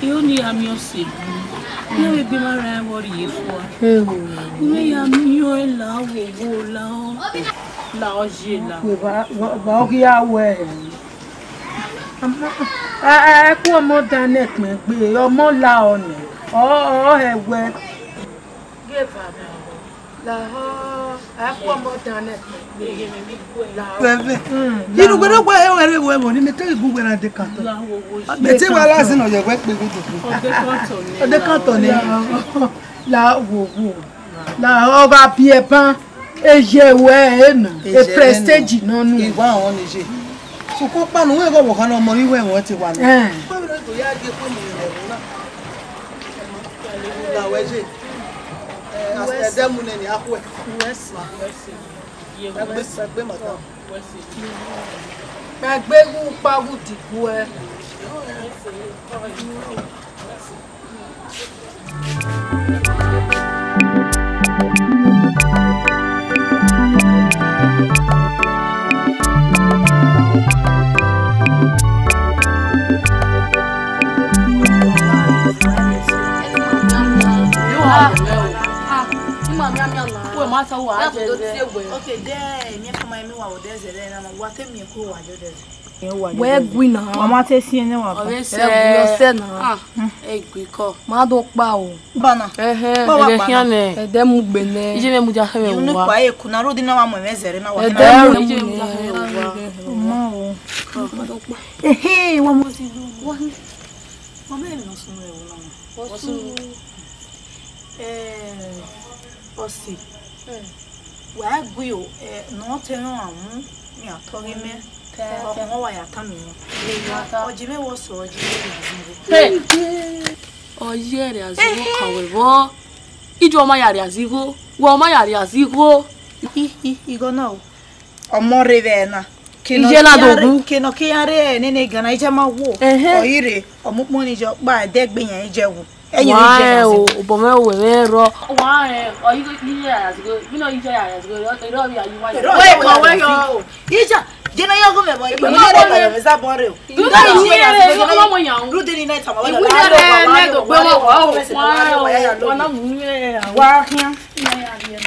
Speaker 2: Yo ni ami osebu. Yo we bi mara wori ye fo. Umi ya mi yo la wo la ho. La ho je la.
Speaker 6: Ba o ki awe. Ku mo danet me gbe omo la one. O ewe. Give her. La ho, akwa mo danet.
Speaker 4: Iru gbero gba ewere we mo ni me te igugbe na de kanto. Me te wa la sin o ye gbe pe godo. Ode kanto ni.
Speaker 6: La wo. La o ga bi e ban eje we na. E prestige no nu.
Speaker 4: Iwa awon ni se. So ko panu we go wo kan omo ri we won ti wa ni. Ko bi to ya de ko mo ye na. La weje. Demune ni akwe. Agbe mata.
Speaker 6: Agbe gu pa gu ti ku e.
Speaker 4: Okay, there, me for my wa odeze there na wa te me ko wa jodeze.
Speaker 6: We gwi na.
Speaker 2: Mama te si ene wa.
Speaker 6: Ore se na.
Speaker 2: Gwi ko.
Speaker 6: Ma do pa o.
Speaker 4: Bana.
Speaker 6: Ede mu gbe ne.
Speaker 2: Ije me mu ja hewe wa.
Speaker 4: Unu kwa e kuna rodi na wa mo mezere na wa.
Speaker 2: Ije mu ja hewe wa.
Speaker 6: Ma o.
Speaker 4: Wa mo si do. Wa. Mama e no sunu e wo na. Osu. Osi. Wa gwi o no te no amu mi atori me te o wa ya ta mi no. Oji me wo so oji me azigo.
Speaker 2: Oye re azigo kawe bo. Ijo ma ya re azigo. Wo ma ya re azigo.
Speaker 4: Igo na o. Omo re ve na.
Speaker 2: Ije la dogu.
Speaker 4: Kino ki are nene gana ije ma wo. Oyire omupo ni jo pa de gbe yan ije wo. Eyin ije
Speaker 2: o bo me we me ro. Wa oyi ko ni ya azigo. Mi no ije ya azigo. Ro bi ayi wa.
Speaker 4: We ko we yo. Ija jena yo go me bo. Ibo ma re me za bon re o.
Speaker 2: Du na ni re ko mo yan.
Speaker 4: Ru de ni night ama wa.
Speaker 2: Ibu re me do gbe mo wa. Wa na mu ni wa hian. Na ya ri na.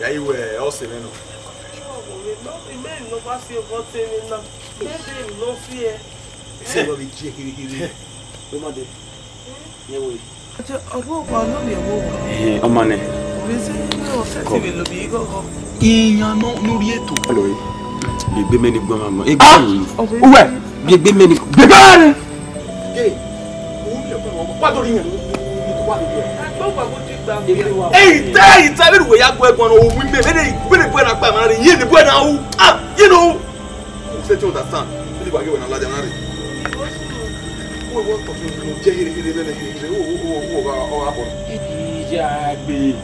Speaker 1: Ya iwe o se meno.
Speaker 7: No va si o vote ni na. Bebe no fi e.
Speaker 1: Se wo bi je kiri. O ma de. Ye wo.
Speaker 7: Obo pa no le wo.
Speaker 3: O ma ne.
Speaker 7: Bese no se ti be lo bi go.
Speaker 1: Iyan no lórí ètò.
Speaker 3: Hello. Gbegbe me ni gbo mama. Egbe ni.
Speaker 1: Uwe.
Speaker 3: Gbegbe me ni.
Speaker 1: Gbegbe ni. Ge. O le pe wo. Wa do ri yen. Ni to wa ni.
Speaker 7: Agbo gba go ti
Speaker 1: Hey, it's a little way I go on or we may really put up my money. You know, say to understand. Really, I give an alarm. Who want to Jerry?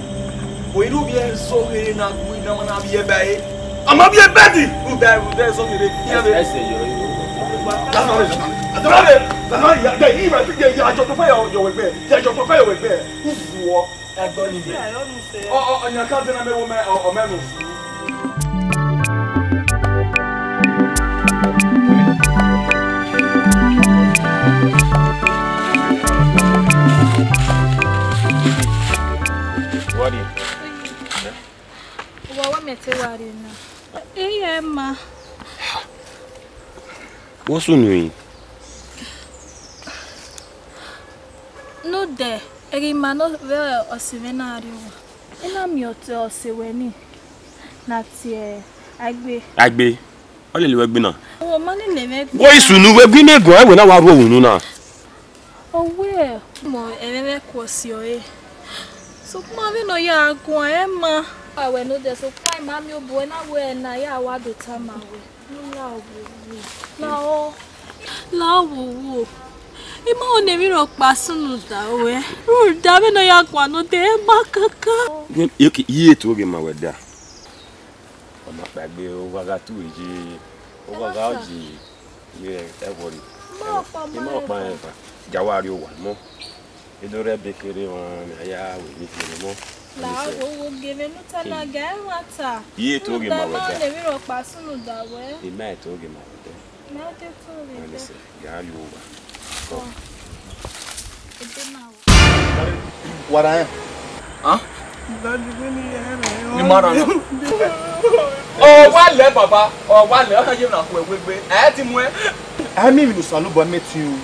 Speaker 1: We do be so here now. We don't have a bay. I'm not a Betty. Who there's something
Speaker 3: What's on you?
Speaker 11: No, there. Eri mano vero osivenario. Ina miote osiweni. Natie agbe.
Speaker 3: Ole le wegbe na.
Speaker 11: O mani le me.
Speaker 3: Wo isunu wegbe me gan we na wa ro ohun na.
Speaker 11: Owe mo ewe kwosio e. So ma vi no ya gun e ma. Awe no de so kwai ma mi obo na we na ya wa do tama we. La wo. Ima one mi ro pa sunu da we. Ru da me no ya kwa no de ma kaka.
Speaker 3: Yoki iye to ge ma we da. O ma gbagbe o wa ga tu eji. O wa ga oji. Ye e wori. Ima pa e fa. Jawari o wa mo. Edore bekere won ya we ni kere mo.
Speaker 11: La wo geve no tana ga wata.
Speaker 3: Iye to ge ma we da.
Speaker 11: Ma le mi ro pa sunu da we.
Speaker 3: Ima to ge ma we da.
Speaker 11: Na de to le.
Speaker 3: Ya yo wa.
Speaker 5: What I am?
Speaker 1: Huh? Ni mara na. Oh, wale baba. Oh, wale. O je na ku egbe. Ti mu e.
Speaker 5: Ami mi no salubo metiu.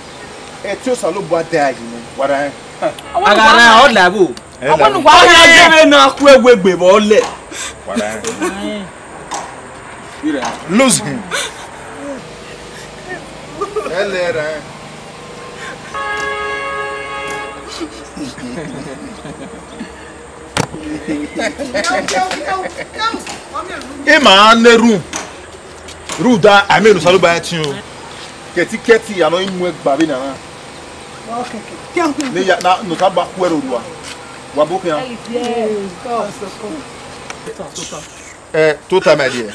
Speaker 5: Ti o salubo da yi ni. What I am?
Speaker 10: Agara o labo.
Speaker 1: Awonu wa ya je na ku egbe bo le.
Speaker 5: What I am? Lose him. Hello. Ema ne room da ame lo saluba etin o keti ya no imu egba bi na okay ne ya na no ta ba ku eru wa bo kan tota my dear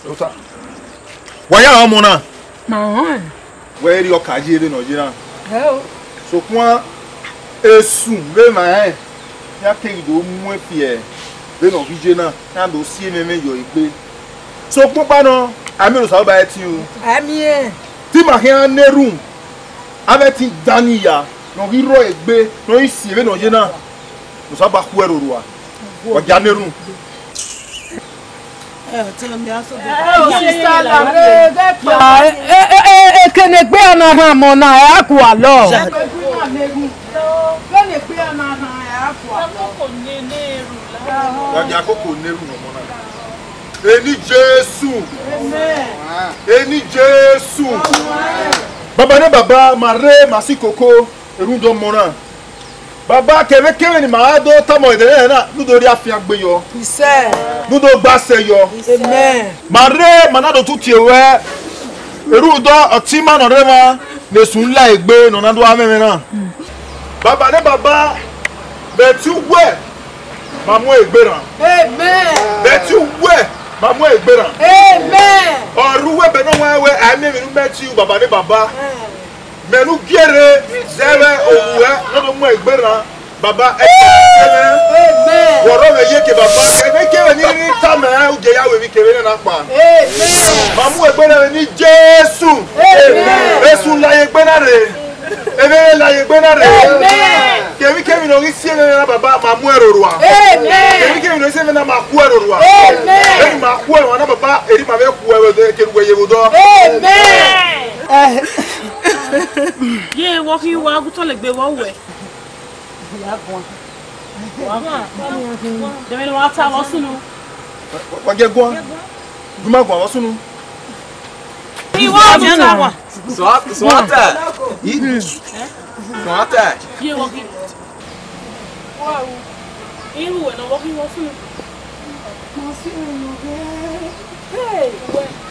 Speaker 5: tota wa ya omo na where your kaji no jira so kwa esu le ma ya ke do mu efie be no bije na na do sie meme yo igbe so popa no ami lo sa ba etin o ami e ti ma hia ne room abeti daniya no hiro egbe no isi be no je na lo sa ba ku eru wa o ja ne room
Speaker 6: Kene gbe ona han mo na e ku alo.
Speaker 5: Akoko neru no mo na. Eni Jesu. Amen. Eni Jesu. Baba ne baba mare masikoko erundo mo na. Baba kebe ni ma do tamo ide na nudori afia gbe yo. Ise. Nudo gbase yo. Amen. Mare manado tuti ewe. Erudo otima no rema ne sunla egbe no na do ameme na. Baba ne baba betu we mamu egberan. Amen. Betu we mamu egberan. Amen. Oruwe be no we ame mi nu betu baba ne baba. Menu giere zere owe no do mu egberan baba amen. Woro we yeke baba ebe kewe ni tame uje ya we bi kewe na pa. Amen. Mamu egberan ni Jesu. Amen. Jesu la egberan re. Ebe la egberan re. Amen. Kewi no ri sie na baba mamu erorua. Amen. Kewi no sie na maku erorua. Amen. Eri maku erorua na baba eri ma be ku ewe keruwe yewodo. Amen.
Speaker 2: Ye wo fi wa guto le gbe wo we. Deme no ata wo sunu.
Speaker 5: Wa je gwan. Duma gwan wo sunu.
Speaker 2: Iwa mi na wa.
Speaker 1: Swata. Swata.
Speaker 2: Ye wo fi. Irú ẹ̀ náà wọ́n fi wọ́n fún mi. Mo sí òun rẹ̀.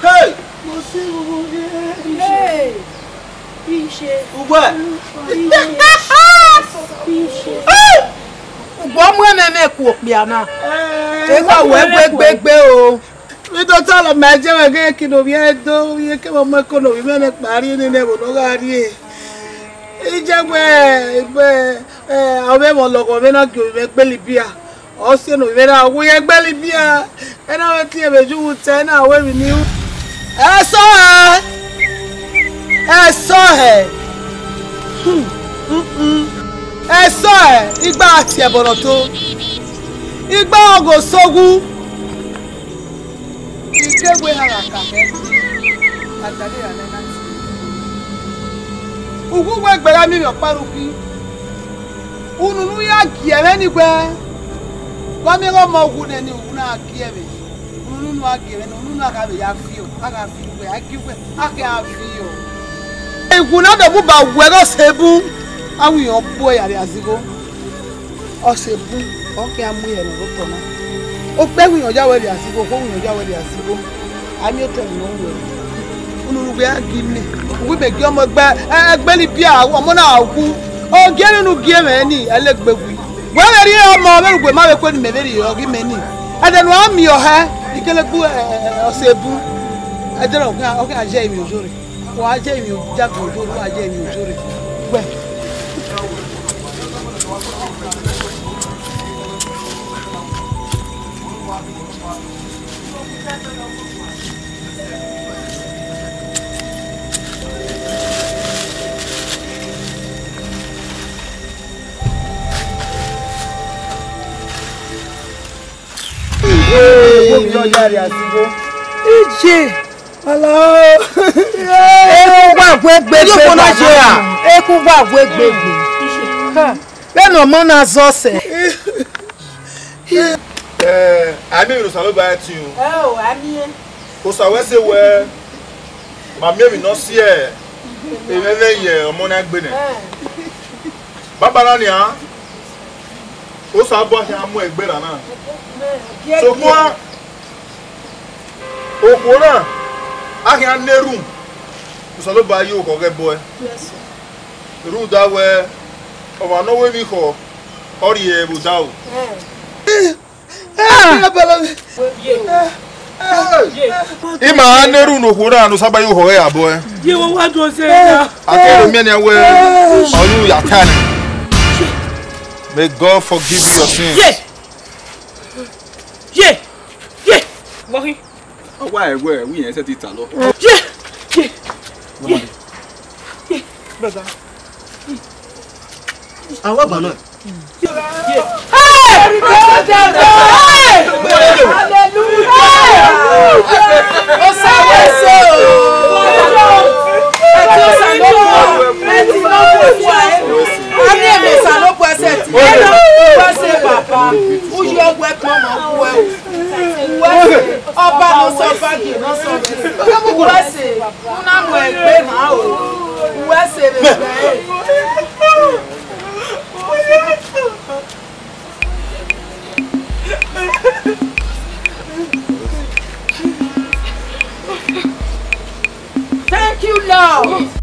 Speaker 2: Hey! Mo sí òun rẹ̀. Hey! Iṣẹ́.
Speaker 4: Ugwe.
Speaker 2: Iṣẹ́.
Speaker 6: Ugbo mu eme ku opiana. Eka we gbegbe o.
Speaker 4: Mi to talo me je we ke kino bi edo ye ke mo me kono bi me pari ni ne bo no ga ri e. Ije gbe awe mo logo me na ki me gbe libia. O se no me na wo ye gbe libia. E na we ti e beju te na we mi ni. E so ẹ ẹ sọ ẹ igba àti ẹbọrọ tó igba ọgọ sógun ìkéwé haraka àtàlẹ àlẹ láti ugwugwe gbẹrẹ mi yọ paruki ununu ya giẹrẹ nígbẹ wọn mi rọ ọmọ ogun nẹni òun náà giẹrẹ ununu agiẹrẹ ní ununu àkàbẹ ya fi o àkàfi ìwé àgíwẹ àkẹ àfi o. Iguna da bu ba wero sebu awu yo bo ya ri asigo o sebu o ke amu ye no to na o pe wi yo jawe ri asigo ko wi yo jawe ri asigo ami o te no we unu gbe agimi wi be gi omo gba egbe li bia omo na ogu o ge ninu gi me ni elegbegui we ri omo me gbe ma we ko ni me ri yo gi me ni adenu ami o he ikelegbu o sebu adenu o ke aje mi ojore wàá jẹ́ ìmì jágò ojú olúwa jẹ́ ìmì ojú rẹ̀ gbẹ̀. Omi ọjà rẹ̀ àtìgbó. Ìjì. Hello.
Speaker 6: Eku gba gbegbe. Beno mo na zo se.
Speaker 5: Ami Irusalo ba ti o.
Speaker 6: O ami.
Speaker 5: O sa we se we. Ma mi no si e. Emele ye omo na gbe ne. Baba na ni a. O sa bo se amu egbe ra na. So mo okora ahia neru Irusalo ba yi o ko ge boy. Yes. Ru da we o no we mi ko ori e bu da o. Ima neru no hura no saba yo ho ya boy.
Speaker 6: Ye wo wa do se da.
Speaker 5: Akere me ne we onu ya tan. May God forgive you your sins.
Speaker 6: Yeah. Bohi.
Speaker 1: Why we yen se ti ta lo. Yeah.
Speaker 6: Brother.
Speaker 9: Àwọn àgbà náà.
Speaker 6: Thank you, Lord.